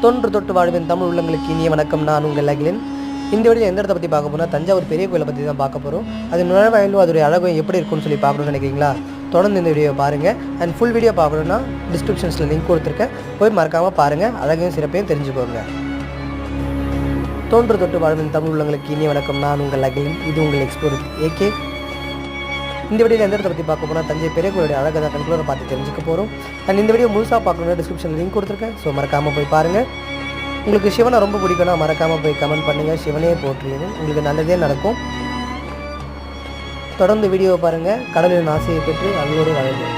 தொன்று தொட்டு வாழ்வின் தமிழ் உள்ளங்களுக்கு இனிய வணக்கம். நான் உங்கள் அகிலன். இந்த வீடியோவில் எந்த இடத்த பற்றி பார்க்க போனால் தஞ்சாவூர் பெரிய கோயிலை பற்றி தான் பார்க்க போகிறோம். அது நுழைவாயிலும் அதோடைய அழகும் எப்படி இருக்குன்னு சொல்லி பார்க்கணும்னு நினைக்கிறீங்களா? தொடர்ந்து இந்த வீடியோ பாருங்கள். அண்ட் ஃபுல் வீடியோ பார்க்கணுன்னா டிஸ்கிரிப்ஷன்ஸில் லிங்க் கொடுத்துருக்கேன், போய் மறக்காமல் பாருங்கள். அழகையும் சிறப்பையும் தெரிஞ்சுக்கோங்க. தொன்று தொட்டு வாழ்வின் தமிழ் உள்ளங்களுக்கு இனிய வணக்கம். நான் உங்கள் அகிலன். இது உங்கள் எக்ஸ்ப்ளோர் ஏகே. இந்த வீடியோவில் எந்த இடத்த பற்றி பார்க்க போனால் தஞ்சை பெரிய கோயிலுடைய அழகை தான் கண்குள்ளே பார்த்து தெரிஞ்சுக்க போகிறோம். அண்ட் இந்த வீடியோ முழுசாக பார்க்கணுன்னா டிஸ்கிரிப்ஷனில் லிங்க் கொடுத்துருக்கேன், ஸோ மறக்காமல் போய் பாருங்கள். உங்களுக்கு சிவனை ரொம்ப பிடிக்கும்னா மறக்காமல் போய் கமெண்ட் பண்ணுங்கள். சிவனே போற்றுவீங்க, உங்களுக்கு நல்லதே நடக்கும். தொடர்ந்து வீடியோவை பாருங்கள். கடவுளின் ஆசையை பெற்று அன்போடு வாழுங்கள்.